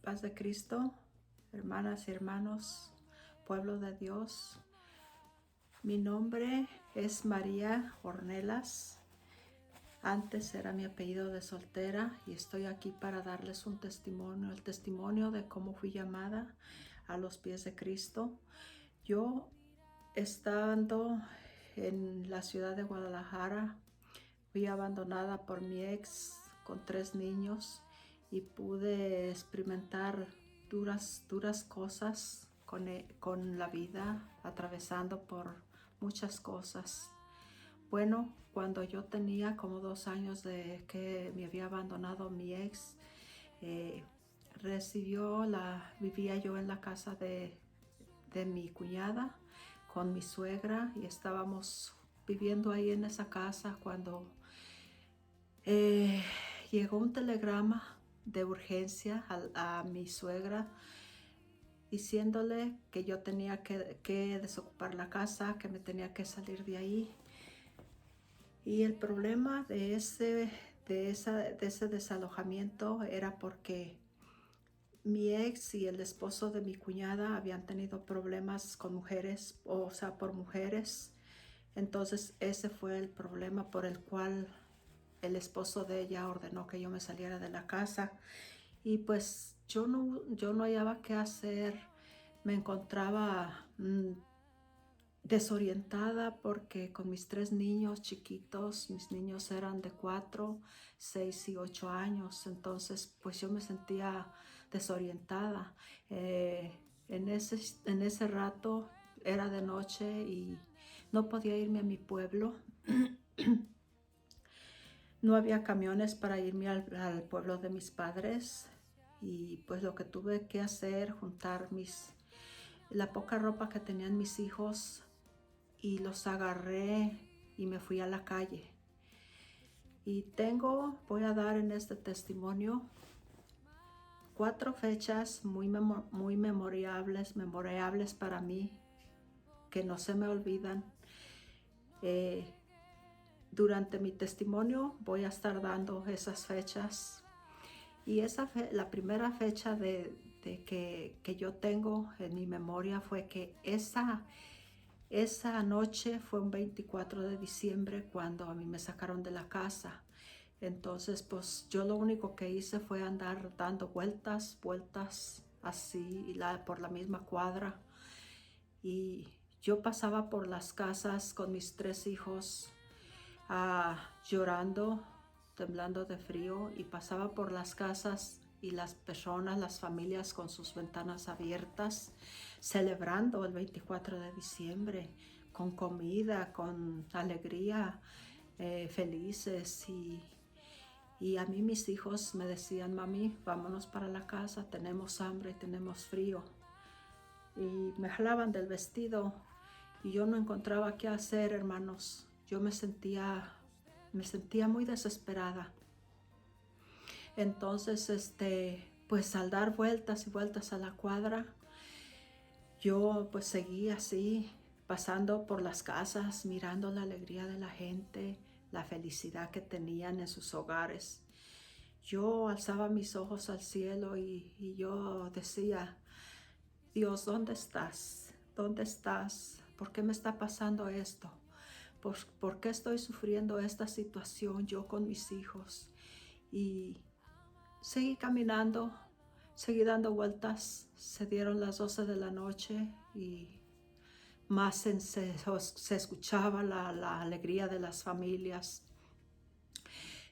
Paz de Cristo, hermanas y hermanos, pueblo de Dios. Mi nombre es María Ornelas. Antes era mi apellido de soltera y estoy aquí para darles un testimonio, el testimonio de cómo fui llamada a los pies de Cristo. Yo, estando en la ciudad de Guadalajara, fui abandonada por mi ex con 3 niños y pude experimentar duras cosas con la vida, atravesando por muchas cosas. Bueno, cuando yo tenía como 2 años de que me había abandonado mi ex, eh, vivía yo en la casa de mi cuñada con mi suegra y estábamos viviendo ahí en esa casa cuando llegó un telegrama de urgencia a mi suegra diciéndole que yo tenía que desocupar la casa, que me tenía que salir de ahí. Y el problema de ese desalojamiento era porque mi ex y el esposo de mi cuñada habían tenido problemas con mujeres, o sea, por mujeres. Entonces ese fue el problema por el cual el esposo de ella ordenó que yo me saliera de la casa. Y pues yo no hallaba qué hacer. Me encontraba desorientada porque con mis 3 niños chiquitos, mis niños eran de 4, 6 y 8 años, entonces pues yo me sentía desorientada. En ese rato era de noche y no podía irme a mi pueblo. No había camiones para irme al pueblo de mis padres y pues lo que tuve que hacer, juntar la poca ropa que tenían mis hijos y los agarré y me fui a la calle. Y voy a dar en este testimonio 4 fechas muy memorables para mí, que no se me olvidan. Durante mi testimonio voy a estar dando esas fechas. Y la primera fecha que yo tengo en mi memoria fue que esa noche fue un 24 de diciembre cuando a mí me sacaron de la casa. Entonces, pues yo lo único que hice fue andar dando vueltas así por la misma cuadra. Y yo pasaba por las casas con mis 3 hijos llorando, temblando de frío, y pasaba por las casas y las personas, las familias con sus ventanas abiertas, celebrando el 24 de diciembre con comida, con alegría, felices. Y a mí mis hijos me decían: mami, vámonos para la casa, tenemos hambre, tenemos frío. Y me jalaban del vestido y yo no encontraba qué hacer, hermanos. Yo me sentía muy desesperada. Entonces, pues al dar vueltas y vueltas a la cuadra, yo pues seguí así, pasando por las casas, mirando la alegría de la gente, la felicidad que tenían en sus hogares. Yo alzaba mis ojos al cielo y yo decía: Dios, ¿dónde estás? ¿Dónde estás? ¿Por qué me está pasando esto? ¿Por qué estoy sufriendo esta situación yo con mis hijos? Y seguí caminando, seguí dando vueltas. Se dieron las 12 de la noche y más se escuchaba la alegría de las familias.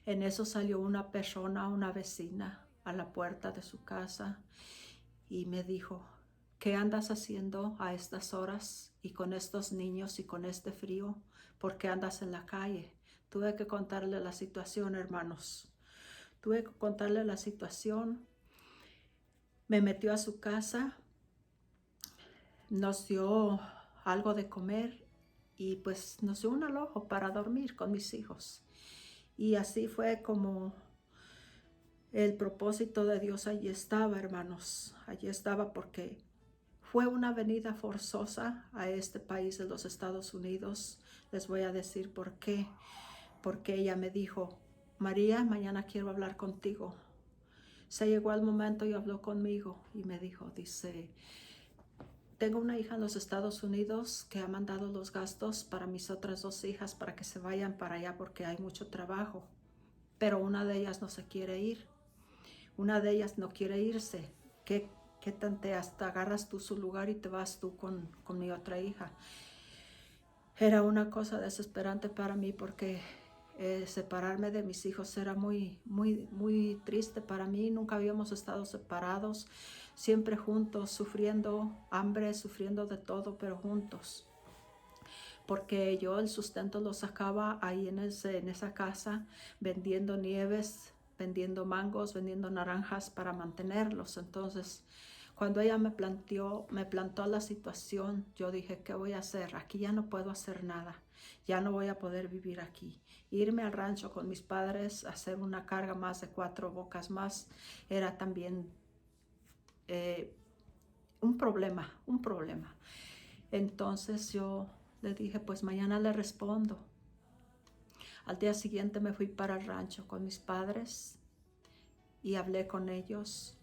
En eso salió una persona, una vecina, a la puerta de su casa y me dijo: ¿qué andas haciendo a estas horas y con estos niños y con este frío? ¿Por qué andas en la calle? Tuve que contarle la situación, hermanos. Tuve que contarle la situación. Me metió a su casa, nos dio algo de comer y pues nos dio un alojo para dormir con mis hijos. Y así fue como el propósito de Dios allí estaba, hermanos. Allí estaba porque fue una venida forzosa a este país de los Estados Unidos. Les voy a decir por qué. Porque ella me dijo: María, mañana quiero hablar contigo. se llegó el momento y habló conmigo y me dijo, dice, tengo una hija en los Estados Unidos que ha mandado los gastos para mis otras 2 hijas para que se vayan para allá porque hay mucho trabajo, pero una de ellas no se quiere ir. Una de ellas no quiere irse. ¿Qué tanteas? Te agarras tú su lugar y te vas tú con mi otra hija. Era una cosa desesperante para mí porque separarme de mis hijos era muy, muy, muy triste para mí. Nunca habíamos estado separados, siempre juntos, sufriendo hambre, sufriendo de todo, pero juntos. Porque yo el sustento lo sacaba ahí en esa casa, vendiendo nieves, vendiendo mangos, vendiendo naranjas para mantenerlos. Entonces, cuando ella me plantó la situación, yo dije, ¿qué voy a hacer? Aquí ya no puedo hacer nada, ya no voy a poder vivir aquí. Irme al rancho con mis padres, hacer una carga más de 4 bocas más, era también un problema. Entonces yo le dije, pues mañana le respondo. Al día siguiente me fui para el rancho con mis padres y hablé con ellos.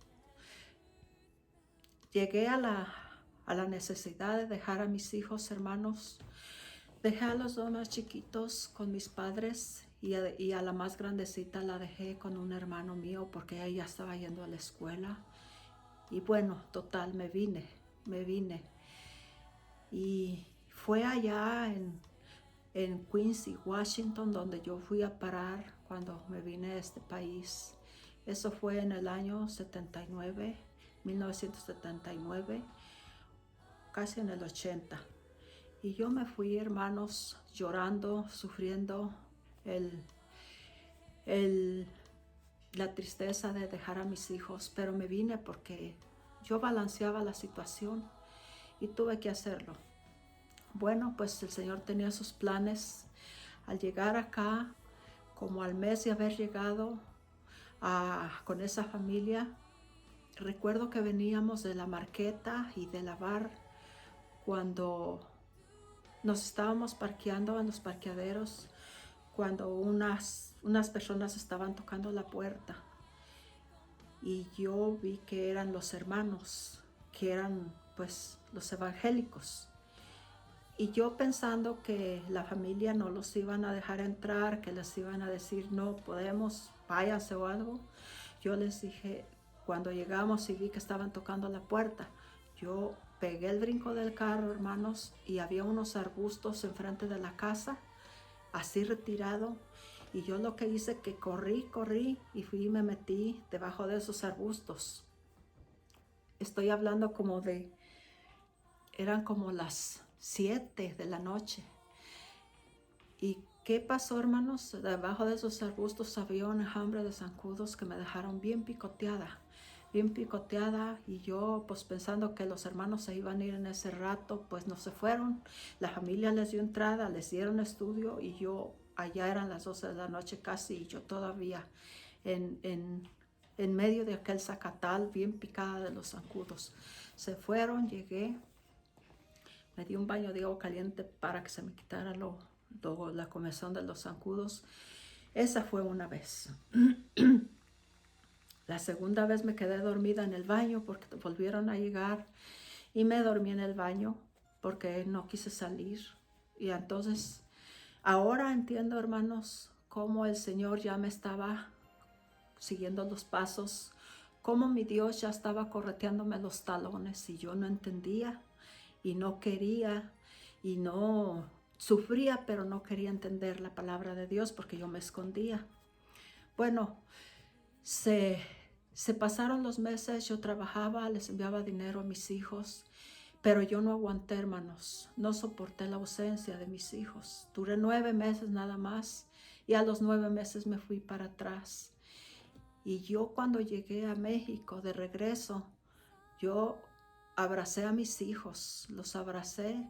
Llegué a la necesidad de dejar a mis hijos, hermanos. Dejé a los 2 más chiquitos con mis padres y a la más grandecita la dejé con un hermano mío porque ella estaba yendo a la escuela. Y bueno, total, me vine. Y fue allá en Quincy, Washington, donde yo fui a parar cuando me vine a este país. Eso fue en el año 1979, casi en el 80. Y yo me fui, hermanos, llorando, sufriendo la tristeza de dejar a mis hijos, pero me vine porque yo balanceaba la situación y tuve que hacerlo. Bueno, pues el Señor tenía sus planes. Al llegar acá, como al mes de haber llegado con esa familia, recuerdo que veníamos de la marqueta y de lavar cuando nos estábamos parqueando en los parqueaderos, cuando unas personas estaban tocando la puerta y yo vi que eran los hermanos, que eran pues los evangélicos. Y yo pensando que la familia no los iban a dejar entrar, que les iban a decir no podemos, váyanse o algo, yo les dije, cuando llegamos y vi que estaban tocando la puerta, yo pegué el brinco del carro, hermanos, y había unos arbustos enfrente de la casa, así retirado, y yo lo que hice que corrí y fui y me metí debajo de esos arbustos. Estoy hablando eran como las 7 de la noche. ¿Y qué pasó, hermanos? Debajo de esos arbustos había un enjambre de zancudos que me dejaron bien picoteada, y yo pues pensando que los hermanos se iban a ir en ese rato, pues no se fueron. La familia les dio entrada, les dieron estudio y yo allá eran las 12 de la noche casi y yo todavía en medio de aquel zacatal bien picada de los zancudos. Se fueron, llegué, me di un baño de agua caliente para que se me quitara la comezón de los zancudos. Esa fue una vez. La segunda vez me quedé dormida en el baño porque volvieron a llegar y me dormí en el baño porque no quise salir. Y entonces, ahora entiendo, hermanos, cómo el Señor ya me estaba siguiendo los pasos, cómo mi Dios ya estaba correteándome los talones y yo no entendía y no quería y no sufría, pero no quería entender la palabra de Dios porque yo me escondía. Bueno, se pasaron los meses, yo trabajaba, les enviaba dinero a mis hijos, pero yo no aguanté, hermanos, no soporté la ausencia de mis hijos. Duré 9 meses nada más y a los 9 meses me fui para atrás. Y yo cuando llegué a México de regreso, yo abracé a mis hijos, los abracé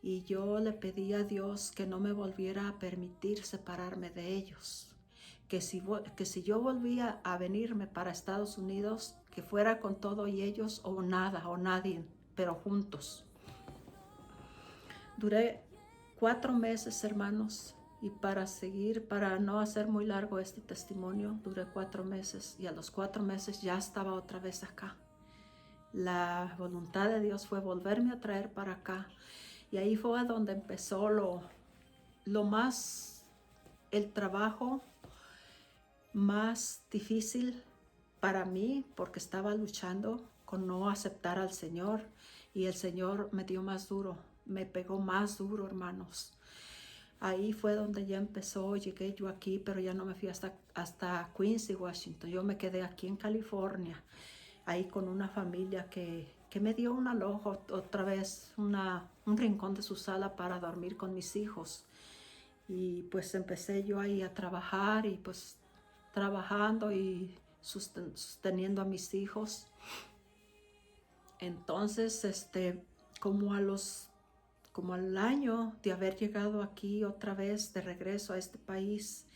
y yo le pedí a Dios que no me volviera a permitir separarme de ellos. Que si yo volvía a venirme para Estados Unidos, que fuera con todo y ellos o nada o nadie, pero juntos. Duré 4 meses, hermanos, Y para no hacer muy largo este testimonio, duré 4 meses y a los 4 meses ya estaba otra vez acá. La voluntad de Dios fue volverme a traer para acá. Y ahí fue donde empezó lo más, el trabajo más difícil para mí, porque estaba luchando con no aceptar al Señor. Y el Señor me dio más duro, me pegó más duro, hermanos. Ahí fue donde ya empezó, llegué yo aquí, pero ya no me fui hasta Quincy, Washington. Yo me quedé aquí en California, ahí con una familia que me dio un alojo, otra vez un rincón de su sala para dormir con mis hijos. Y pues empecé yo ahí a trabajar y pues trabajando y sosteniendo a mis hijos. Entonces, como al año de haber llegado aquí otra vez de regreso a este país,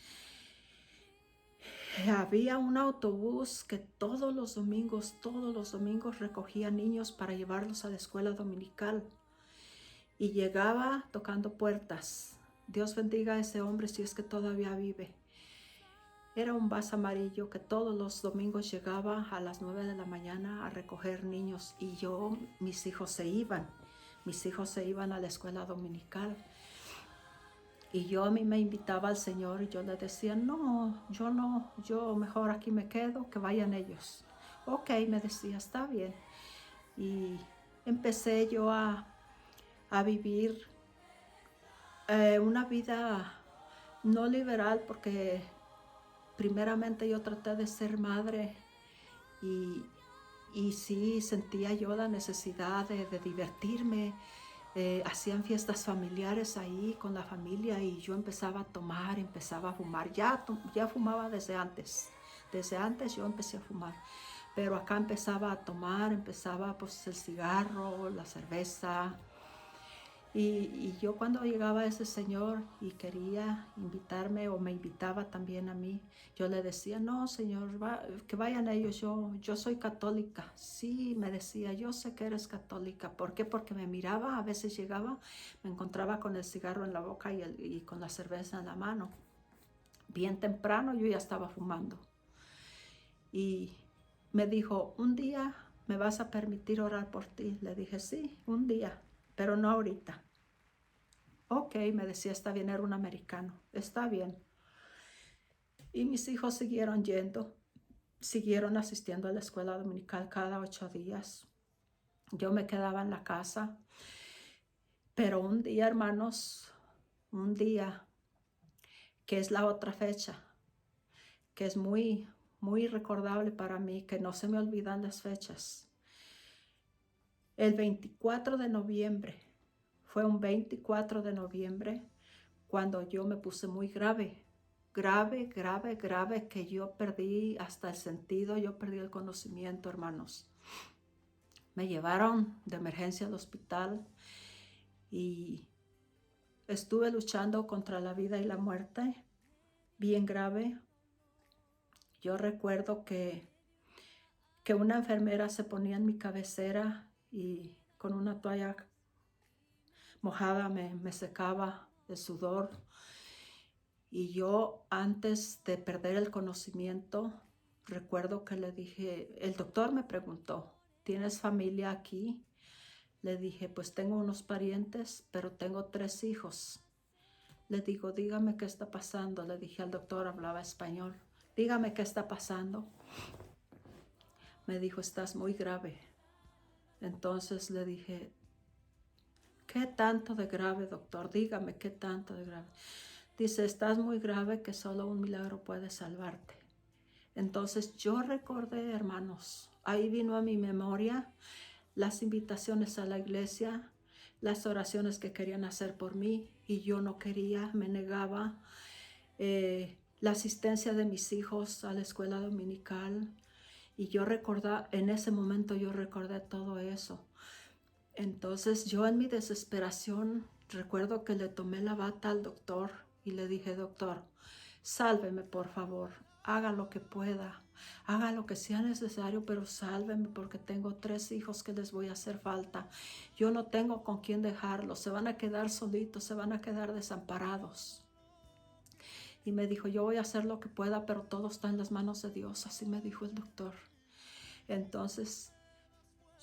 había un autobús que todos los domingos recogía niños para llevarlos a la escuela dominical y llegaba tocando puertas. Dios bendiga a ese hombre si es que todavía vive. Era un bus amarillo que todos los domingos llegaba a las 9 de la mañana a recoger niños y mis hijos se iban a la escuela dominical. Y a mí me invitaba al Señor y yo le decía, no, yo mejor aquí me quedo, que vayan ellos. Ok, me decía, está bien. Y empecé yo a vivir una vida no liberal, porque primeramente yo traté de ser madre y sí sentía yo la necesidad de divertirme. Hacían fiestas familiares ahí con la familia y yo empezaba a tomar, empezaba a fumar. Ya fumaba desde antes yo empecé a fumar, pero acá empezaba a tomar, empezaba pues el cigarro, la cerveza. Y yo cuando llegaba ese señor y quería invitarme o me invitaba también a mí, yo le decía, no señor, que vayan ellos, yo soy católica. Sí, me decía, yo sé que eres católica. ¿Por qué? Porque me miraba, a veces llegaba, me encontraba con el cigarro en la boca y con la cerveza en la mano. Bien temprano yo ya estaba fumando. Y me dijo, un día me vas a permitir orar por ti. Le dije, sí, un día, pero no ahorita. Ok, me decía, está bien, era un americano, está bien. Y mis hijos siguieron asistiendo a la escuela dominical cada 8 días. Yo me quedaba en la casa, pero un día, hermanos, un día, que es la otra fecha, que es muy, muy recordable para mí, que no se me olvidan las fechas. El 24 de noviembre, fue un 24 de noviembre, cuando yo me puse muy grave, que yo perdí hasta el sentido, yo perdí el conocimiento, hermanos. Me llevaron de emergencia al hospital y estuve luchando contra la vida y la muerte, bien grave. Yo recuerdo que una enfermera se ponía en mi cabecera y con una toalla mojada me secaba el sudor. Y yo, antes de perder el conocimiento, recuerdo que le dije, el doctor me preguntó, ¿tienes familia aquí? Le dije, pues tengo unos parientes, pero tengo 3 hijos. Le digo, dígame qué está pasando. Le dije al doctor, hablaba español, dígame qué está pasando. Me dijo, estás muy grave. Entonces le dije, ¿qué tanto de grave, doctor? Dígame qué tanto de grave. Dice, estás muy grave, que solo un milagro puede salvarte. Entonces yo recordé, hermanos, ahí vino a mi memoria las invitaciones a la iglesia, las oraciones que querían hacer por mí y yo no quería, me negaba, la asistencia de mis hijos a la escuela dominical. Y en ese momento yo recordé todo eso. Entonces yo en mi desesperación recuerdo que le tomé la bata al doctor y le dije, doctor, sálveme por favor, haga lo que pueda, haga lo que sea necesario, pero sálveme porque tengo 3 hijos que les voy a hacer falta. Yo no tengo con quién dejarlos, se van a quedar solitos, se van a quedar desamparados. Y me dijo, yo voy a hacer lo que pueda, pero todo está en las manos de Dios. Así me dijo el doctor. Entonces,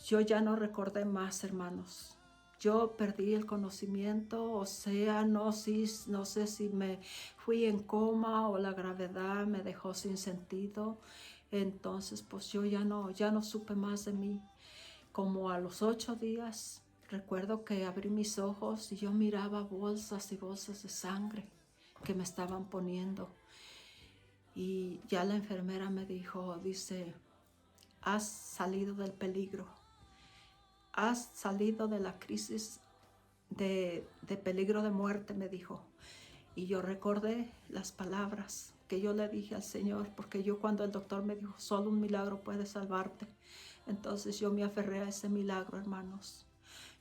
yo ya no recordé más, hermanos. Yo perdí el conocimiento, o sea, no sé si me fui en coma o la gravedad me dejó sin sentido. Entonces, pues yo ya no supe más de mí. Como a los 8 días, recuerdo que abrí mis ojos y yo miraba bolsas y bolsas de sangre que me estaban poniendo. Y ya la enfermera me dice, has salido del peligro. Has salido de la crisis de peligro de muerte, me dijo. Y yo recordé las palabras que yo le dije al Señor, porque yo cuando el doctor me dijo, solo un milagro puede salvarte, entonces yo me aferré a ese milagro, hermanos.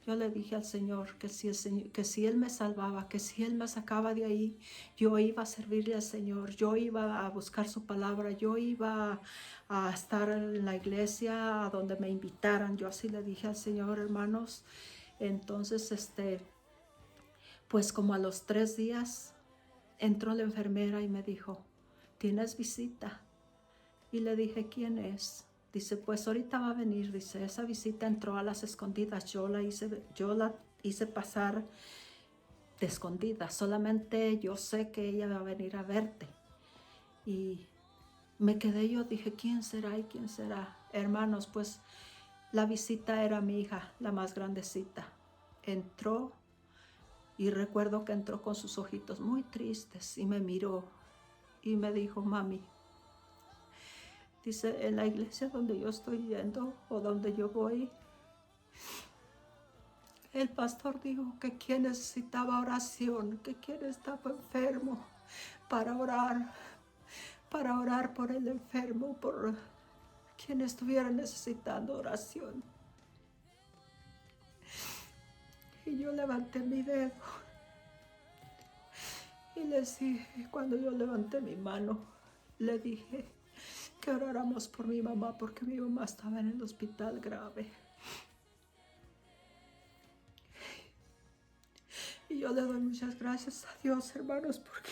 Yo le dije al Señor que si Él me salvaba, que si Él me sacaba de ahí, yo iba a servirle al Señor, yo iba a buscar su palabra, yo iba a estar en la iglesia a donde me invitaran. Yo así le dije al Señor, hermanos. Entonces, pues como a los 3 días entró la enfermera y me dijo, ¿tienes visita? Y le dije, ¿quién es? Dice, pues ahorita va a venir. Dice, esa visita entró a las escondidas. Yo la hice pasar de escondidas. Solamente yo sé que ella va a venir a verte. Y me quedé, yo dije, ¿quién será y quién será? Hermanos, pues la visita era mi hija, la más grandecita. Entró y recuerdo que entró con sus ojitos muy tristes y me miró y me dijo, mami, dice, en la iglesia donde yo estoy yendo o donde yo voy, el pastor dijo que quien necesitaba oración, que quien estaba enfermo, para orar por el enfermo, por quien estuviera necesitando oración. Y yo levanté mi dedo y les dije, cuando yo levanté mi mano, le dije que oráramos por mi mamá, porque mi mamá estaba en el hospital grave. Y yo le doy muchas gracias a Dios, hermanos, porque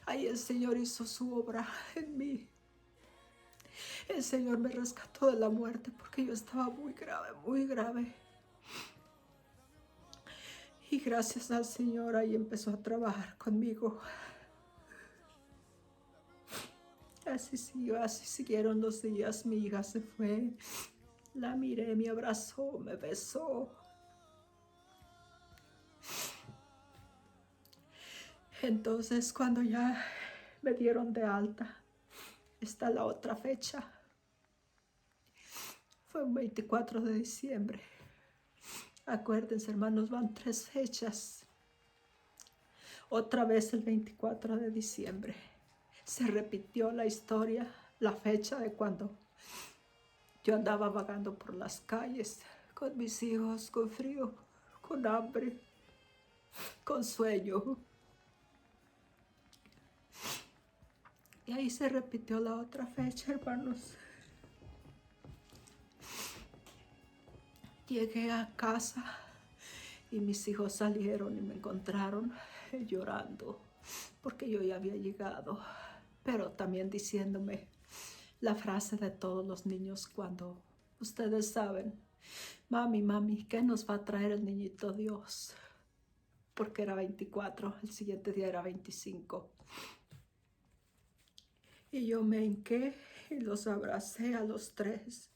ahí el Señor hizo su obra en mí. El Señor me rescató de la muerte porque yo estaba muy grave, muy grave. Y gracias al Señor ahí empezó a trabajar conmigo. Así siguieron los días. Mi hija se fue, la miré, me abrazó, me besó. Entonces, cuando ya me dieron de alta, está la otra fecha. Fue un 24 de diciembre. Acuérdense, hermanos, van 3 fechas. Otra vez el 24 de diciembre. Se repitió la historia, la fecha de cuando yo andaba vagando por las calles con mis hijos, con frío, con hambre, con sueño. Y ahí se repitió la otra fecha, hermanos. Llegué a casa y mis hijos salieron y me encontraron llorando porque yo ya había llegado, pero también diciéndome la frase de todos los niños cuando ustedes saben, mami, ¿qué nos va a traer el niñito Dios? Porque era 24, el siguiente día era 25. Y yo me hinqué y los abracé a los 3.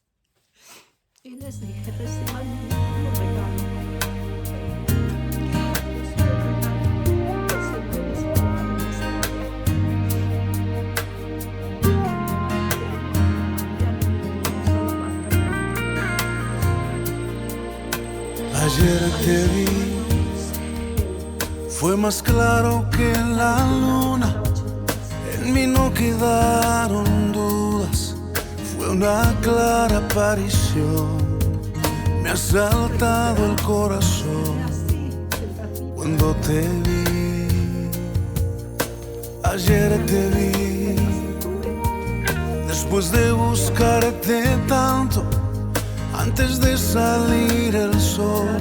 Y les dije, reciban mi regalo. Ayer te vi, fue más claro que la luna. En mí no quedaron dudas, fue una clara aparición. Me ha saltado el corazón cuando te vi. Ayer te vi, después de buscarte tanto, antes de salir el sol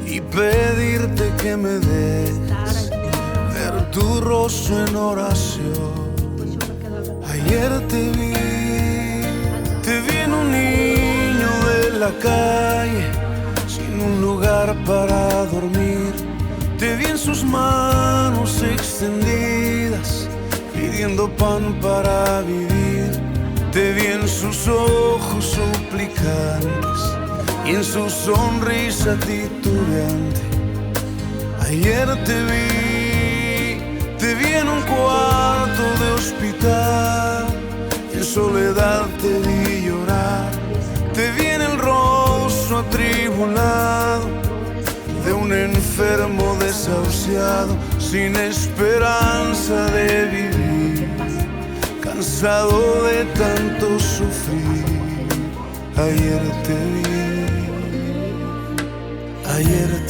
y pedirte que me dejes ver tu tu rostro en oración. Pues yo me quedaba. Ayer te vi en un niño de la calle, sin un lugar para dormir. Te vi en sus manos extendidas, pidiendo pan para vivir. Te vi en sus ojos suplicantes y en su sonrisa titubeante. Ayer te vi en un cuarto de hospital, en soledad te vi llorar. Te vi en el rostro atribulado de un enfermo desahuciado, sin esperanza de vivir, cansado de tanto sufrir. Ayer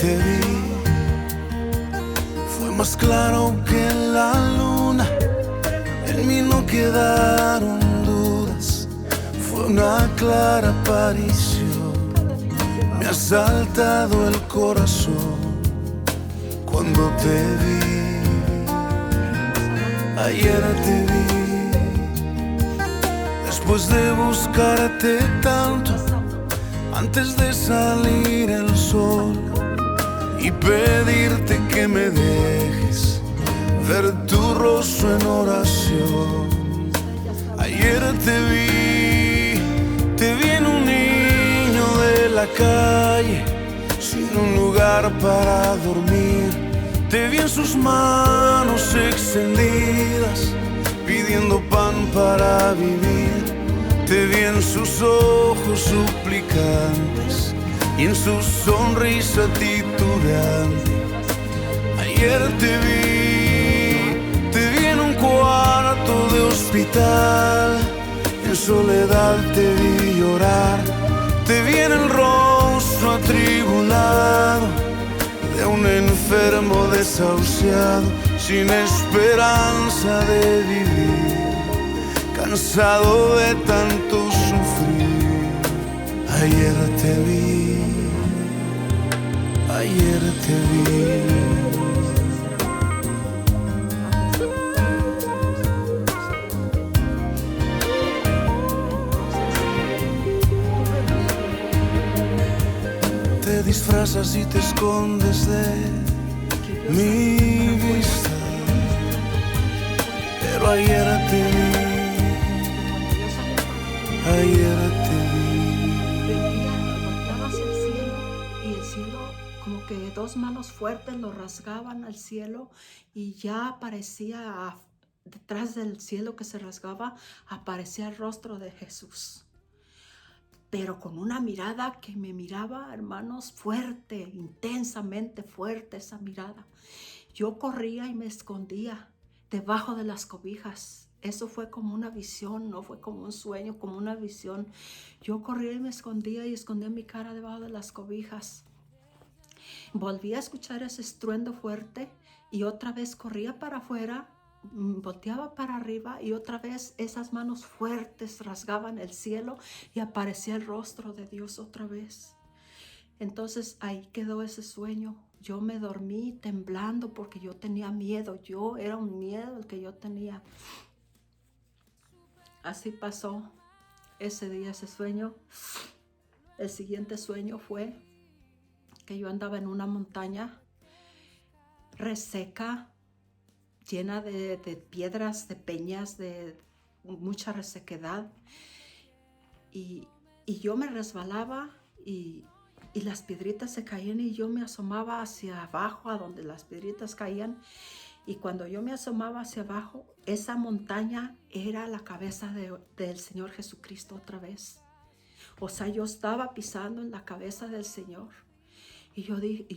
te vi, fue más claro que la luna, en mí no quedaron dudas, fue una clara aparición. Me ha saltado el corazón cuando te vi. Ayer te vi, después de buscarte tanto, antes de salir el sol, y pedirte que me dejes ver tu rostro en oración. Ayer te vi en un niño de la calle, sin un lugar para dormir. Te vi en sus manos extendidas, pidiendo pan para vivir. Te vi en sus ojos suplicantes y en su sonrisa titubeante. Ayer te vi en un cuarto de hospital, en soledad te vi llorar. Te vi en el rostro atribulado de un enfermo desahuciado, sin esperanza de vivir, cansado de tanto sufrir. Ayer te vi, ayer te vi. Te disfrazas y te escondes de mi vista, pero ayer te vi, ayer te vi. Volteaba hacia el cielo y el cielo, como que dos manos fuertes lo rasgaban al cielo, y ya aparecía detrás del cielo que se rasgaba, aparecía el rostro de Jesús, pero con una mirada que me miraba, hermanos, fuerte, intensamente fuerte esa mirada. Yo corría y me escondía debajo de las cobijas. Eso fue como una visión, no fue como un sueño, como una visión. Yo corría y me escondía, y escondía mi cara debajo de las cobijas. Volví a escuchar ese estruendo fuerte y otra vez corría para afuera, volteaba para arriba, y otra vez esas manos fuertes rasgaban el cielo y aparecía el rostro de Dios otra vez. Entonces ahí quedó ese sueño. Yo me dormí temblando porque yo tenía miedo. Era un miedo el que yo tenía. Así pasó ese día, ese sueño. El siguiente sueño fue que yo andaba en una montaña reseca, llena de piedras, de peñas, de mucha resequedad. Y yo me resbalaba y las piedritas se caían, y yo me asomaba hacia abajo a donde las piedritas caían. Y cuando yo me asomaba hacia abajo, esa montaña era la cabeza del Señor Jesucristo otra vez. O sea, yo estaba pisando en la cabeza del Señor. Y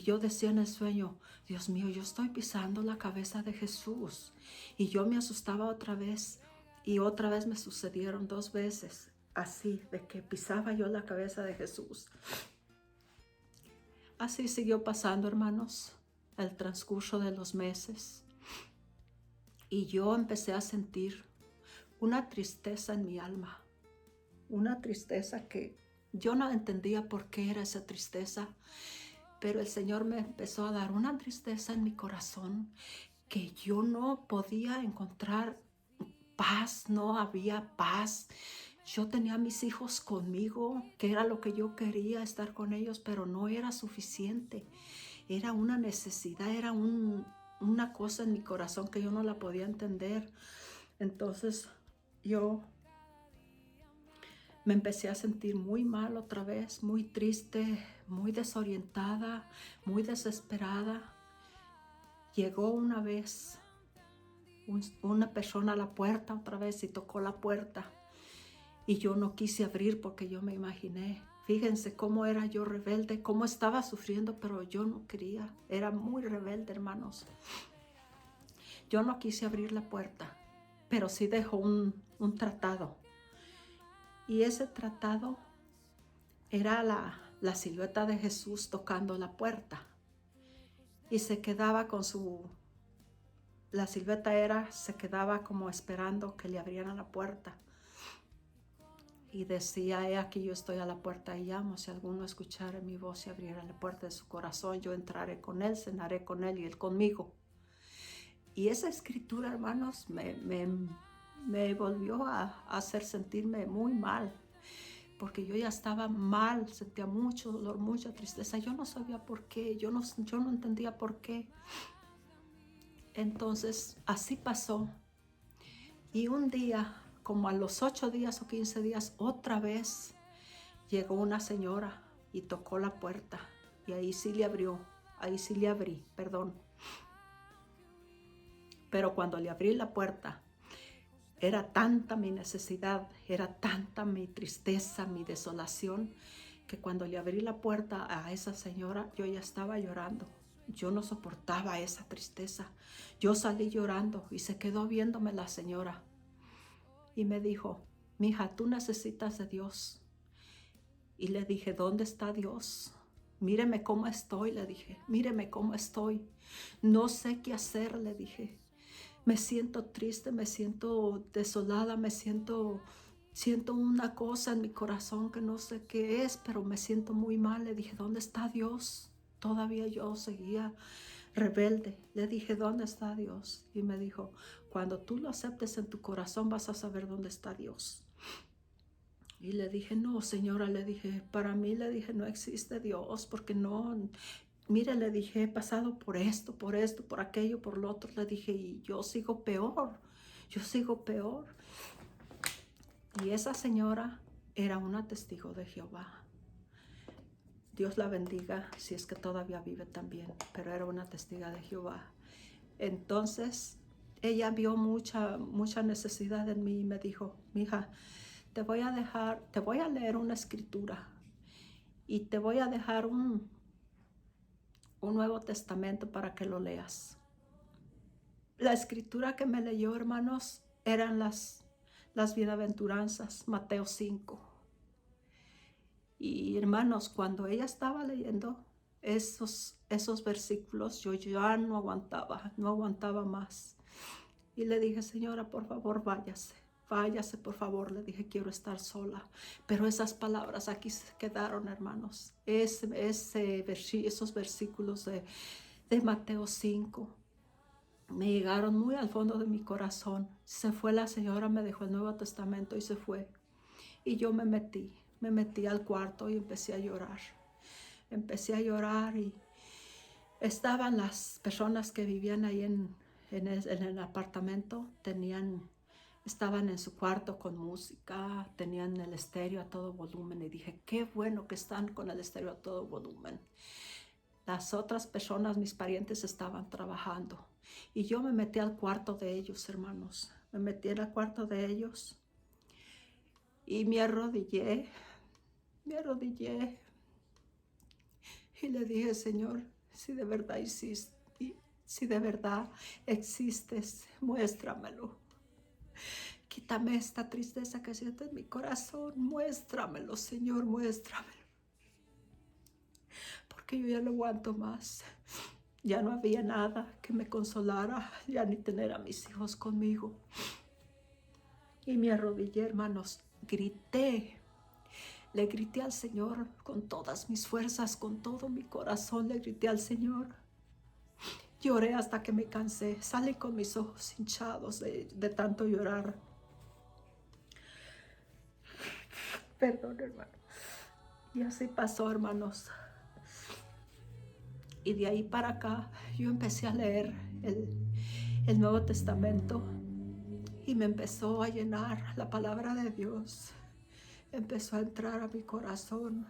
yo decía en el sueño, Dios mío, yo estoy pisando la cabeza de Jesús. Y yo me asustaba otra vez, y otra vez me sucedieron 2 veces, así, de que pisaba yo la cabeza de Jesús. Así siguió pasando, hermanos, el transcurso de los meses. Y yo empecé a sentir una tristeza en mi alma. Una tristeza que yo no entendía por qué era esa tristeza. Pero el Señor me empezó a dar una tristeza en mi corazón que yo no podía encontrar paz, no había paz. Yo tenía a mis hijos conmigo, que era lo que yo quería, estar con ellos, pero no era suficiente. Era una necesidad, era una cosa en mi corazón que yo no la podía entender. Entonces yo me empecé a sentir muy mal otra vez, muy triste, muy desorientada, muy desesperada. Llegó una vez una persona a la puerta otra vez y tocó la puerta. Y yo no quise abrir porque yo me imaginé. Fíjense cómo era yo rebelde, cómo estaba sufriendo, pero yo no quería. Era muy rebelde, hermanos. Yo no quise abrir la puerta, pero sí dejó un tratado. Y ese tratado era la silueta de Jesús tocando la puerta. Y se quedaba con la silueta se quedaba como esperando que le abrieran la puerta. Y decía, he aquí yo estoy a la puerta y llamo, si alguno escuchara mi voz y abriera la puerta de su corazón, yo entraré con él, cenaré con él y él conmigo. Y esa escritura, hermanos, me volvió a hacer sentirme muy mal, porque yo ya estaba mal, sentía mucho dolor, mucha tristeza. Yo no sabía por qué, yo no entendía por qué. Entonces, así pasó. Y un día, como a los 8 días o 15 días, otra vez llegó una señora y tocó la puerta. Y ahí sí le abrí, perdón. Pero cuando le abrí la puerta, era tanta mi necesidad, era tanta mi tristeza, mi desolación, que cuando le abrí la puerta a esa señora, yo ya estaba llorando. Yo no soportaba esa tristeza. Yo salí llorando y se quedó viéndome la señora. Y me dijo, mija, tú necesitas de Dios. Y le dije, ¿dónde está Dios? Míreme cómo estoy, le dije, míreme cómo estoy. No sé qué hacer, le dije. Me siento triste, me siento desolada, siento una cosa en mi corazón que no sé qué es, pero me siento muy mal. Le dije, ¿dónde está Dios? Todavía yo seguía rebelde. Le dije, ¿dónde está Dios? Y me dijo, cuando tú lo aceptes en tu corazón vas a saber dónde está Dios. Y le dije, no, señora, le dije, para mí, le dije, no existe Dios, porque no, mire, le dije, he pasado por esto, por aquello, por lo otro, le dije, y yo sigo peor. Y esa señora era una testigo de Jehová. Dios la bendiga, si es que todavía vive también, pero era una testiga de Jehová. Entonces, ella vio mucha necesidad en mí y me dijo, mija, te voy a leer una escritura y te voy a dejar un Nuevo Testamento para que lo leas. La escritura que me leyó, hermanos, eran las bienaventuranzas, Mateo 5. Y hermanos, cuando ella estaba leyendo esos versículos, yo ya no aguantaba más. Y le dije, señora, por favor, váyase, por favor. Le dije, quiero estar sola. Pero esas palabras aquí se quedaron, hermanos. Esos versículos de Mateo 5 me llegaron muy al fondo de mi corazón. Se fue la señora, me dejó el Nuevo Testamento y se fue. Y yo me metí al cuarto y empecé a llorar. Y estaban las personas que vivían ahí en el apartamento, estaban en su cuarto con música, tenían el estéreo a todo volumen y dije, qué bueno que están con el estéreo a todo volumen. Las otras personas, mis parientes, estaban trabajando y yo me metí al cuarto de ellos, hermanos. Me metí en el cuarto de ellos y me arrodillé y le dije, Señor, si de verdad existes, muéstramelo. Quítame esta tristeza que siento en mi corazón, muéstramelo, Señor, muéstramelo. Porque yo ya no aguanto más. Ya no había nada que me consolara, ya ni tener a mis hijos conmigo. Y me arrodillé, hermanos, le grité al Señor con todas mis fuerzas, con todo mi corazón, le grité al Señor. Lloré hasta que me cansé. Salí con mis ojos hinchados de tanto llorar. Perdón, hermano. Y así pasó, hermanos. Y de ahí para acá yo empecé a leer el Nuevo Testamento y me empezó a llenar la palabra de Dios. Empezó a entrar a mi corazón.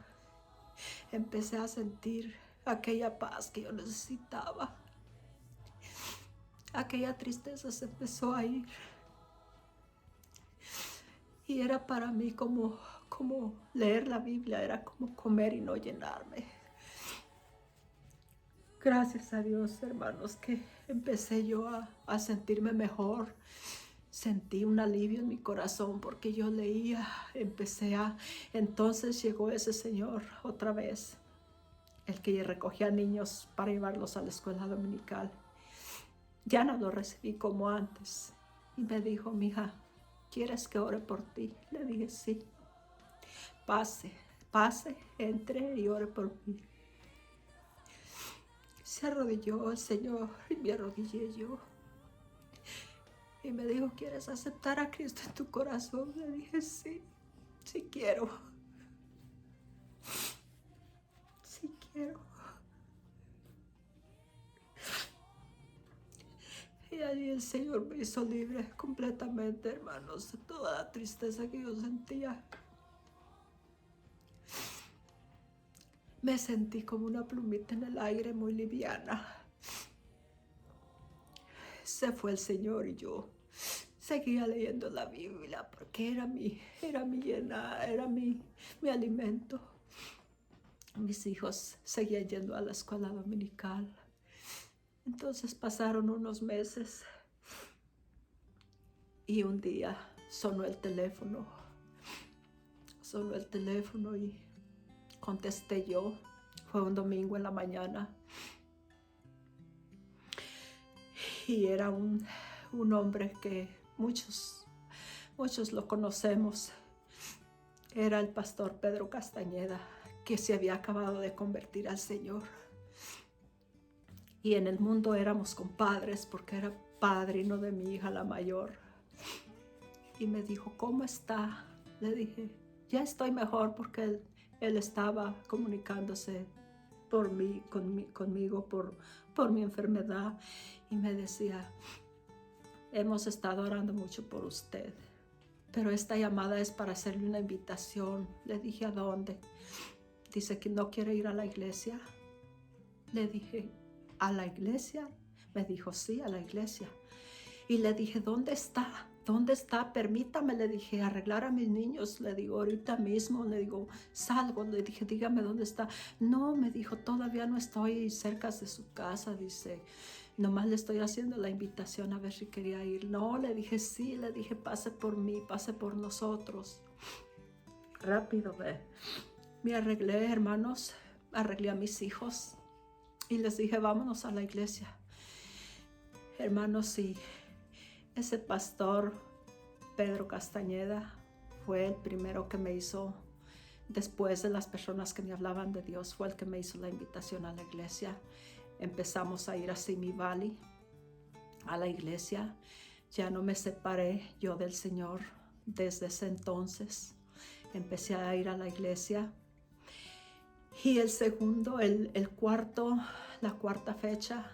Empecé a sentir aquella paz que yo necesitaba. Aquella tristeza se empezó a ir. Y era para mí como leer la Biblia, era como comer y no llenarme. Gracias a Dios, hermanos, que empecé yo a sentirme mejor. Sentí un alivio en mi corazón porque yo leía, entonces llegó ese señor otra vez, el que recogía niños para llevarlos a la escuela dominical. Ya no lo recibí como antes. Y me dijo, mija, ¿quieres que ore por ti? Le dije, sí. Pase, entre y ore por mí. Se arrodilló el Señor y me arrodillé yo. Y me dijo, ¿quieres aceptar a Cristo en tu corazón? Le dije, sí, sí quiero. Sí quiero. Y allí el Señor me hizo libre completamente, hermanos, de toda la tristeza que yo sentía. Me sentí como una plumita en el aire, muy liviana. Se fue el Señor y yo seguía leyendo la Biblia porque era mi alimento. Mis hijos seguían yendo a la escuela dominical. Entonces pasaron unos meses y un día sonó el teléfono y contesté yo. Fue un domingo en la mañana y era un hombre que muchos lo conocemos. Era el pastor Pedro Castañeda, que se había acabado de convertir al Señor. Y en el mundo éramos compadres porque era padrino de mi hija, la mayor. Y me dijo, ¿cómo está? Le dije, ya estoy mejor, porque él estaba comunicándose conmigo por mi enfermedad. Y me decía, hemos estado orando mucho por usted, pero esta llamada es para hacerle una invitación. Le dije, ¿a dónde? Dice que no quiere ir a la iglesia. Le dije, ¿a la iglesia? Me dijo, sí, a la iglesia. Y le dije, ¿dónde está? ¿Dónde está? Permítame, le dije, arreglar a mis niños. Le digo, ahorita mismo, le digo, salgo. Le dije, dígame dónde está. No, me dijo, todavía no estoy cerca de su casa. Dice, nomás le estoy haciendo la invitación a ver si quería ir. No, le dije, sí, le dije, pase por mí, pase por nosotros. Rápido, ve. Me arreglé, hermanos, arreglé a mis hijos y les dije, vámonos a la iglesia. Hermanos, sí. Ese pastor, Pedro Castañeda, fue el primero que me hizo, después de las personas que me hablaban de Dios, fue el que me hizo la invitación a la iglesia. Empezamos a ir a Simi Valley, a la iglesia. Ya no me separé yo del Señor desde ese entonces. Empecé a ir a la iglesia. Y la cuarta fecha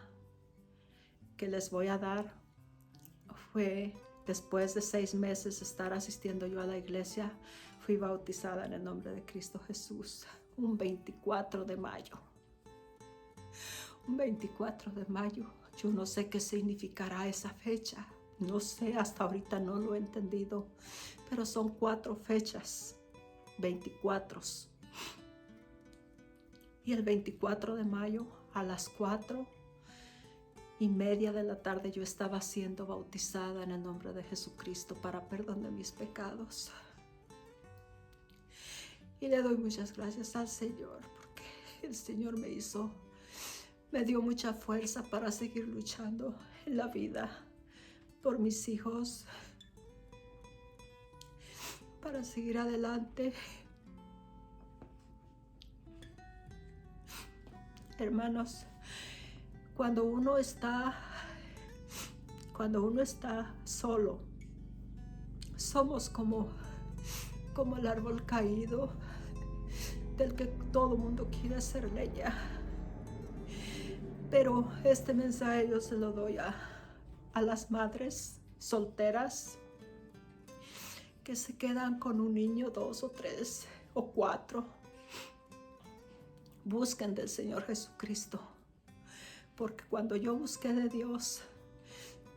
que les voy a dar fue después de 6 meses de estar asistiendo yo a la iglesia. Fui bautizada en el nombre de Cristo Jesús, un 24 de mayo. Un 24 de mayo. Yo no sé qué significará esa fecha. No sé, hasta ahorita no lo he entendido. Pero son 4 fechas, 24. Y el 24 de mayo a las 4:30 de la tarde yo estaba siendo bautizada en el nombre de Jesucristo para perdón de mis pecados. Y le doy muchas gracias al Señor porque el Señor me dio mucha fuerza para seguir luchando en la vida por mis hijos, para seguir adelante. Hermanos, Cuando uno está solo, somos como el árbol caído del que todo el mundo quiere hacer leña. Pero este mensaje yo se lo doy a las madres solteras que se quedan con un niño, 2 o 3 o 4. Busquen del Señor Jesucristo, porque cuando yo busqué de Dios,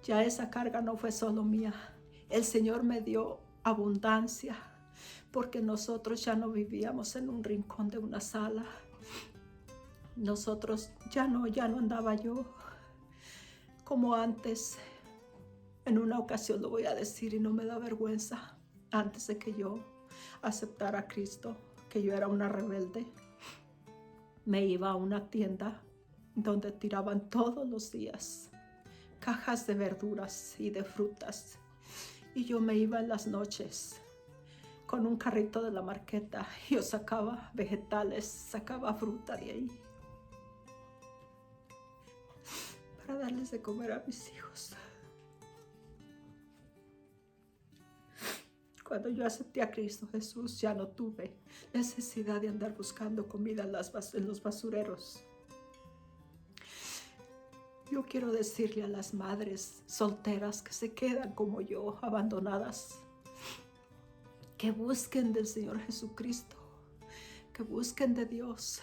ya esa carga no fue solo mía. El Señor me dio abundancia, porque nosotros ya no vivíamos en un rincón de una sala. Nosotros ya no andaba yo como antes. En una ocasión lo voy a decir y no me da vergüenza. Antes de que yo aceptara a Cristo, que yo era una rebelde, me iba a una tienda donde tiraban todos los días cajas de verduras y de frutas. Y yo me iba en las noches con un carrito de la marqueta. Yo sacaba vegetales, sacaba fruta de ahí para darles de comer a mis hijos. Cuando yo acepté a Cristo Jesús, ya no tuve necesidad de andar buscando comida en los basureros. Yo quiero decirle a las madres solteras que se quedan como yo, abandonadas, que busquen del Señor Jesucristo, que busquen de Dios.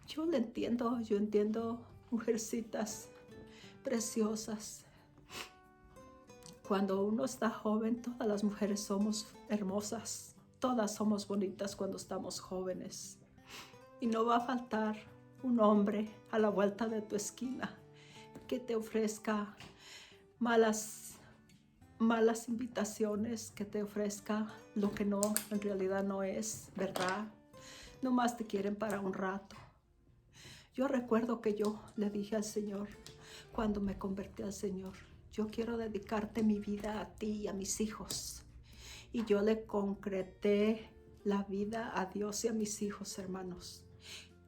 Yo entiendo, mujercitas preciosas. Cuando uno está joven, todas las mujeres somos hermosas, todas somos bonitas cuando estamos jóvenes. Y no va a faltar un hombre a la vuelta de tu esquina que te ofrezca malas invitaciones, que te ofrezca lo que no, en realidad no es verdad. Nomás te quieren para un rato. Yo recuerdo que yo le dije al Señor, cuando me convertí al Señor, yo quiero dedicarte mi vida a ti y a mis hijos. Y yo le concreté la vida a Dios y a mis hijos, hermanos.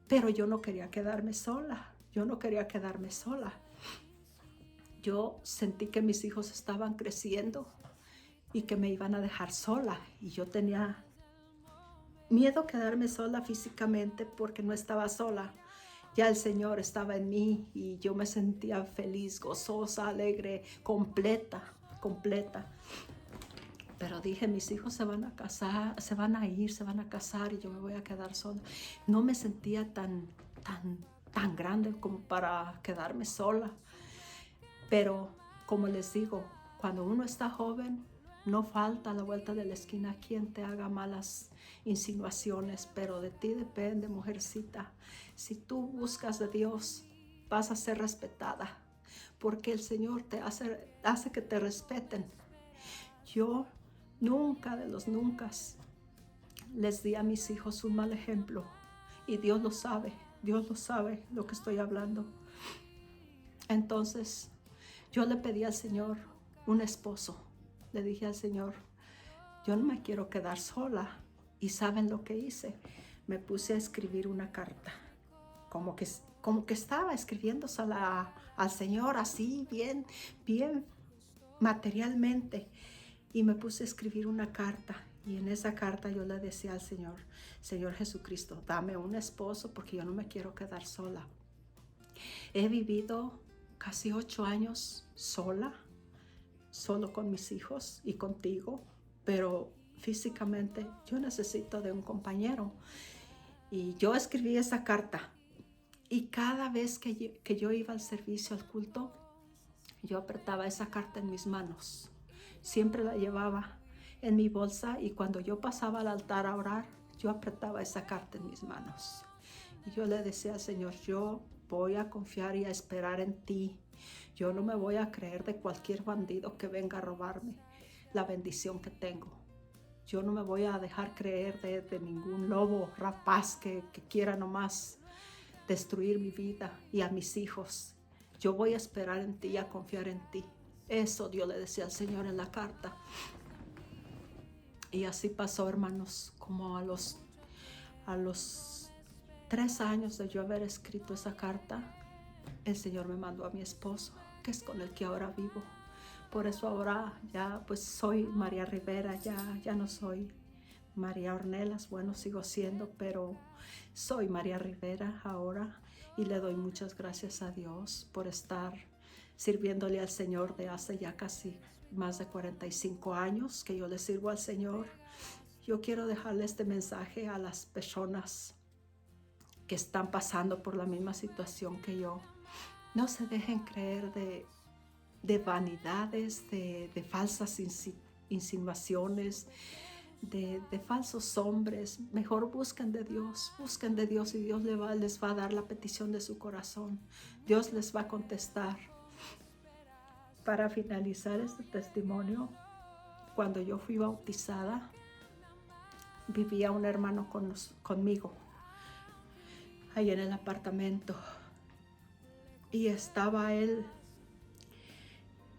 Pero yo no quería quedarme sola. Yo sentí que mis hijos estaban creciendo y que me iban a dejar sola. Y yo tenía miedo a quedarme sola físicamente porque no estaba sola. Ya el Señor estaba en mí y yo me sentía feliz, gozosa, alegre, completa. Pero dije, mis hijos se van a casar, se van a casar y yo me voy a quedar sola. No me sentía tan grande como para quedarme sola. Pero como les digo, cuando uno está joven, no falta a la vuelta de la esquina quien te haga malas insinuaciones, pero de ti depende, mujercita. Si tú buscas de Dios, vas a ser respetada, porque el Señor te hace que te respeten. Yo nunca de los nunca les di a mis hijos un mal ejemplo, y Dios lo sabe lo que estoy hablando. Entonces, yo le pedí al Señor un esposo. Le dije al Señor, yo no me quiero quedar sola. ¿Y saben lo que hice? Me puse a escribir una carta, como que estaba escribiéndosela al Señor, así bien materialmente. Y me puse a escribir una carta. Y en esa carta yo le decía al Señor, Señor Jesucristo, dame un esposo porque yo no me quiero quedar sola. He vivido casi 8 años solo con mis hijos y contigo, pero físicamente yo necesito de un compañero. Y yo escribí esa carta, y cada vez que yo iba al servicio, al culto, yo apretaba esa carta en mis manos. Siempre la llevaba en mi bolsa, y cuando yo pasaba al altar a orar, yo apretaba esa carta en mis manos. Y yo le decía al Señor, yo voy a confiar y a esperar en ti. Yo no me voy a creer de cualquier bandido que venga a robarme la bendición que tengo. Yo no me voy a dejar creer de ningún lobo rapaz que quiera nomás destruir mi vida y a mis hijos. Yo voy a esperar en ti y a confiar en ti. Eso Dios le decía al Señor en la carta. Y así pasó, hermanos, como a los 3 años de yo haber escrito esa carta, el Señor me mandó a mi esposo, que es con el que ahora vivo. Por eso ahora ya pues soy María Rivera, ya no soy María Ornelas. Bueno, sigo siendo, pero soy María Rivera ahora, y le doy muchas gracias a Dios por estar sirviéndole al Señor de hace ya casi más de 45 años que yo le sirvo al Señor. Yo quiero dejarle este mensaje a las personas que están pasando por la misma situación que yo. No se dejen creer de vanidades, de falsas insinuaciones, de falsos hombres. Mejor busquen de Dios y Dios les va a dar la petición de su corazón. Dios les va a contestar. Para finalizar este testimonio, cuando yo fui bautizada, vivía un hermano conmigo ahí en el apartamento, y estaba él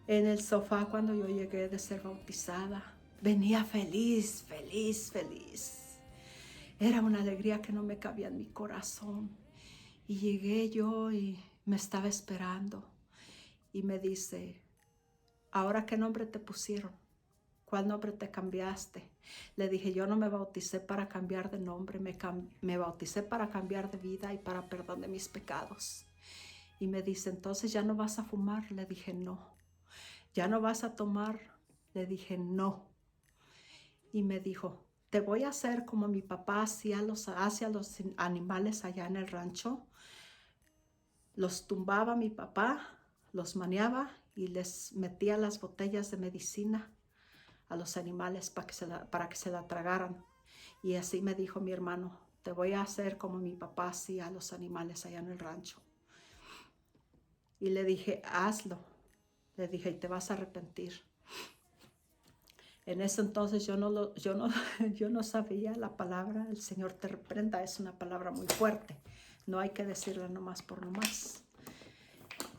en el sofá cuando yo llegué de ser bautizada. Venía feliz. Era una alegría que no me cabía en mi corazón. Y llegué yo y me estaba esperando. Y me dice, ¿ahora qué nombre te pusieron? ¿Cuál nombre te cambiaste? Le dije, yo no me bauticé para cambiar de nombre, me bauticé para cambiar de vida y para perdón de mis pecados. Y me dice, entonces ya no vas a fumar. Le dije, no. ¿Ya no vas a tomar? Le dije, no. Y me dijo, te voy a hacer como mi papá hacía los animales allá en el rancho. Los tumbaba mi papá, los maniaba y les metía las botellas de medicina a los animales para que se la tragaran. Y así me dijo mi hermano, te voy a hacer como mi papá hacía a los animales allá en el rancho. Y le dije, hazlo. Le dije, y te vas a arrepentir. En ese entonces yo no sabía la palabra, el Señor te reprenda, es una palabra muy fuerte. No hay que decirla nomás por nomás.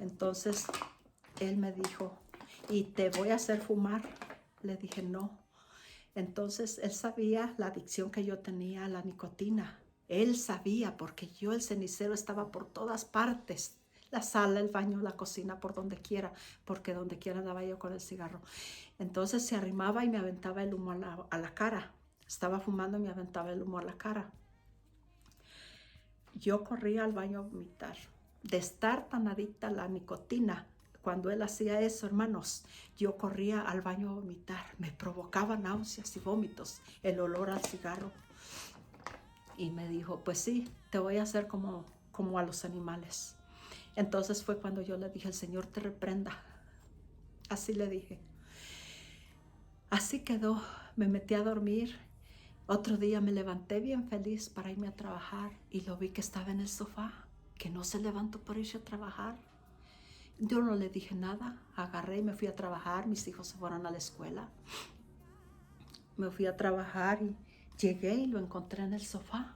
Entonces él me dijo, ¿y te voy a hacer fumar? Le dije, no. Entonces él sabía la adicción que yo tenía a la nicotina. Él sabía, porque el cenicero estaba por todas partes. La sala, el baño, la cocina, por donde quiera, porque donde quiera andaba yo con el cigarro. Entonces se arrimaba y me aventaba el humo a la cara. Estaba fumando y me aventaba el humo a la cara. Yo corría al baño a vomitar. De estar tan adicta a la nicotina, cuando él hacía eso, hermanos, yo corría al baño a vomitar. Me provocaba náuseas y vómitos el olor al cigarro. Y me dijo, pues sí, te voy a hacer como a los animales. Entonces fue cuando yo le dije, el Señor te reprenda. Así le dije. Así quedó. Me metí a dormir. Otro día me levanté bien feliz para irme a trabajar y lo vi que estaba en el sofá, que no se levantó por irse a trabajar. Yo no le dije nada. Agarré y me fui a trabajar. Mis hijos se fueron a la escuela. Me fui a trabajar y llegué y lo encontré en el sofá.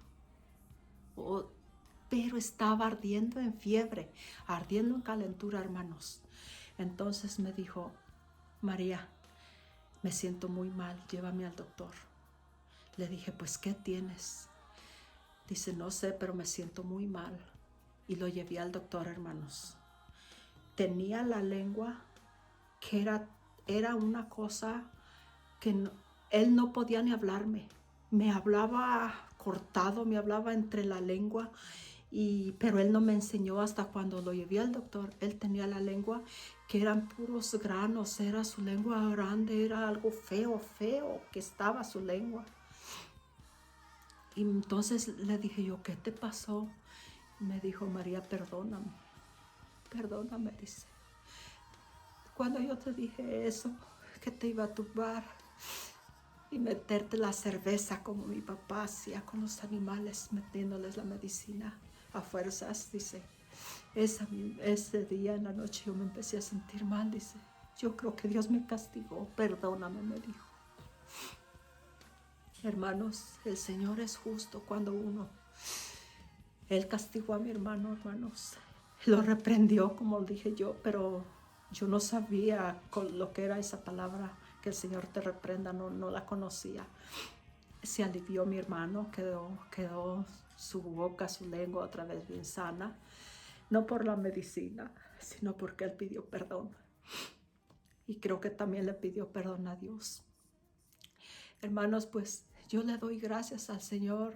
Pero estaba ardiendo en fiebre, ardiendo en calentura, hermanos. Entonces me dijo, María, me siento muy mal, llévame al doctor. Le dije, pues, ¿qué tienes? Dice, no sé, pero me siento muy mal. Y lo llevé al doctor, hermanos. Tenía la lengua que era una cosa que él no podía ni hablarme. Me hablaba cortado, me hablaba entre la lengua. Pero él no me enseñó hasta cuando lo llevé al doctor. Él tenía la lengua que eran puros granos, era su lengua grande, era algo feo que estaba su lengua. Y entonces le dije yo, ¿qué te pasó? Y me dijo, María, perdóname, dice. Cuando yo te dije eso, que te iba a tumbar y meterte la cerveza como mi papá hacía con los animales, metiéndoles la medicina a fuerzas, dice. Ese día en la noche yo me empecé a sentir mal, dice. Yo creo que Dios me castigó, perdóname, me dijo. Hermanos, el Señor es justo cuando Él castigó a mi hermano, hermanos. Lo reprendió, como dije yo, pero yo no sabía lo que era esa palabra, que el Señor te reprenda, no la conocía. Se alivió mi hermano, quedó su boca, su lengua otra vez bien sana. no por la medicina, sino porque él pidió perdón. Y creo que también le pidió perdón a Dios. Hermanos, pues yo le doy gracias al Señor.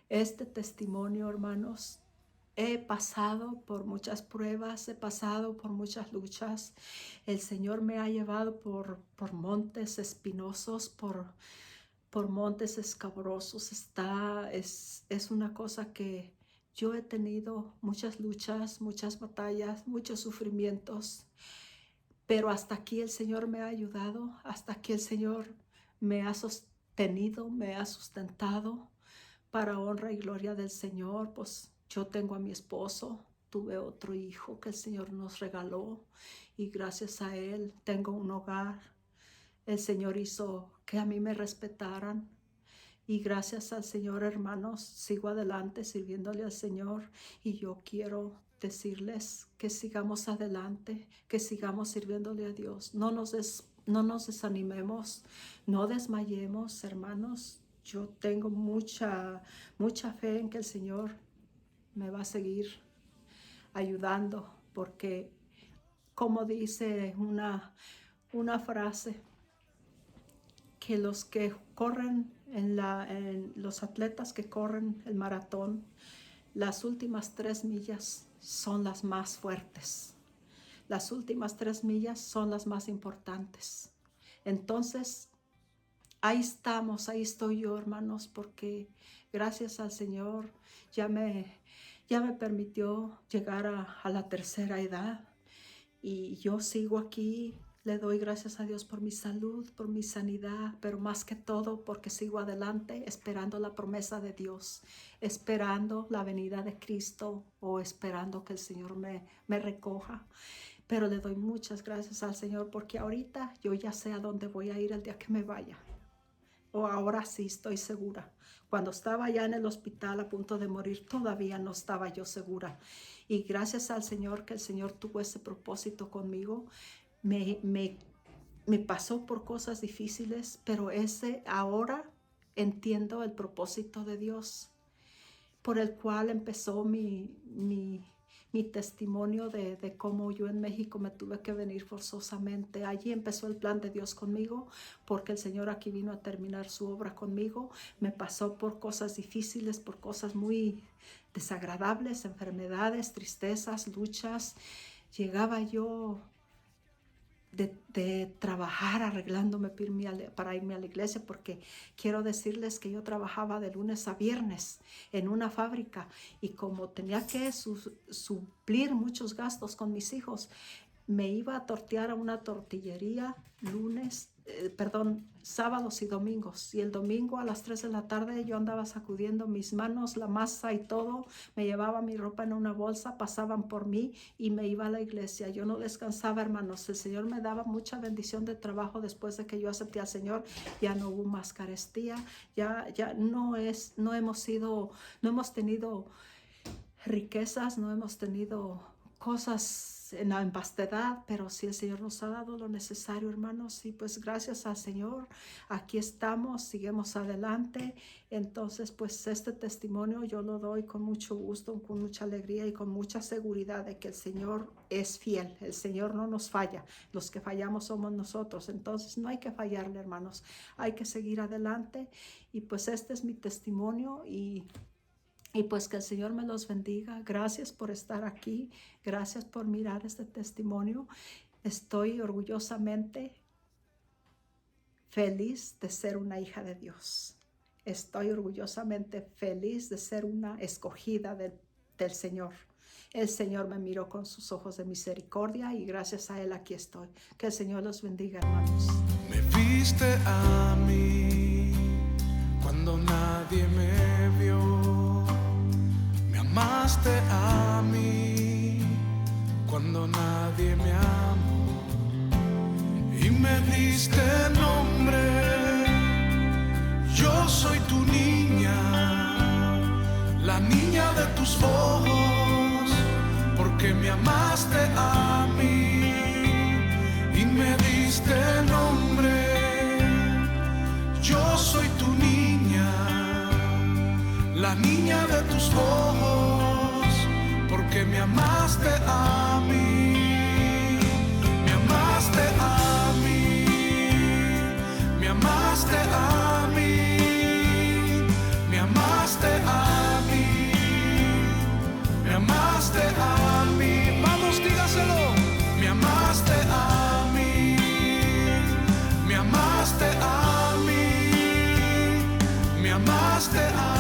Este testimonio, hermanos, he pasado por muchas pruebas, he pasado por muchas luchas. El Señor me ha llevado por montes espinosos, por montes escabrosos. Es una cosa que yo he tenido muchas luchas, muchas batallas, muchos sufrimientos. Pero hasta aquí el Señor me ha ayudado, hasta aquí el Señor me ha sostenido, me ha sustentado para honra y gloria del Señor. Pues yo tengo a mi esposo, tuve otro hijo que el Señor nos regaló y gracias a él tengo un hogar. El Señor hizo que a mí me respetaran y gracias al Señor, hermanos, sigo adelante sirviéndole al Señor y yo quiero decirles que sigamos adelante, que sigamos sirviéndole a Dios. No nos desanimemos, no desmayemos, hermanos. Yo tengo mucha fe en que el Señor me va a seguir ayudando, porque como dice una frase, que los que corren los atletas que corren el maratón, las últimas 3 millas son las más fuertes. Las últimas 3 millas son las más importantes. Entonces, ahí estamos, ahí estoy yo, hermanos, porque gracias al Señor ya me permitió llegar a la tercera edad y yo sigo aquí. Le doy gracias a Dios por mi salud, por mi sanidad, pero más que todo porque sigo adelante esperando la promesa de Dios, esperando la venida de Cristo o esperando que el Señor me recoja. Pero le doy muchas gracias al Señor porque ahorita yo ya sé a dónde voy a ir el día que me vaya. O ahora sí estoy segura. Cuando estaba ya en el hospital a punto de morir, todavía no estaba yo segura. Y gracias al Señor que el Señor tuvo ese propósito conmigo. Me pasó por cosas difíciles, pero ahora entiendo el propósito de Dios, por el cual empezó mi testimonio de cómo yo en México me tuve que venir forzosamente. Allí empezó el plan de Dios conmigo, porque el Señor aquí vino a terminar su obra conmigo. Me pasó por cosas difíciles, por cosas muy desagradables, enfermedades, tristezas, luchas. Llegaba yo de trabajar arreglándome para irme a la iglesia, porque quiero decirles que yo trabajaba de lunes a viernes en una fábrica y como tenía que suplir muchos gastos con mis hijos, me iba a tortear a una tortillería sábados y domingos, y el domingo a las 3 de la tarde yo andaba sacudiendo mis manos, la masa y todo, me llevaba mi ropa en una bolsa, pasaban por mí y me iba a la iglesia. Yo no descansaba, hermanos. El Señor me daba mucha bendición de trabajo después de que yo acepté al Señor. Ya no hubo más carestía, ya no hemos tenido riquezas, no hemos tenido cosas en la vastedad, pero sí el Señor nos ha dado lo necesario, hermanos, y pues gracias al Señor aquí estamos, seguimos adelante. Entonces pues este testimonio yo lo doy con mucho gusto, con mucha alegría y con mucha seguridad de que el Señor es fiel, el Señor no nos falla, los que fallamos somos nosotros. Entonces no hay que fallarle, hermanos, hay que seguir adelante. Y pues este es mi testimonio y pues que el Señor me los bendiga. Gracias por estar aquí. Gracias por mirar este testimonio. Estoy orgullosamente feliz de ser una hija de Dios. Estoy orgullosamente feliz de ser una escogida del Señor. El Señor me miró con sus ojos de misericordia y gracias a Él aquí estoy. Que el Señor los bendiga, hermanos. Me viste a mí cuando nadie me vio. Amaste a mí cuando nadie me amó y me diste nombre. Yo soy tu niña, la niña de tus ojos, porque me amaste a mí y me diste nombre. Yo soy tu niña, la niña de tus ojos, porque me me amaste a mí, me amaste a mí, me amaste a mí, me amaste a mí, me amaste a mí. Vamos, dígaselo. Me amaste a mí, me amaste a mí, me amaste a mí.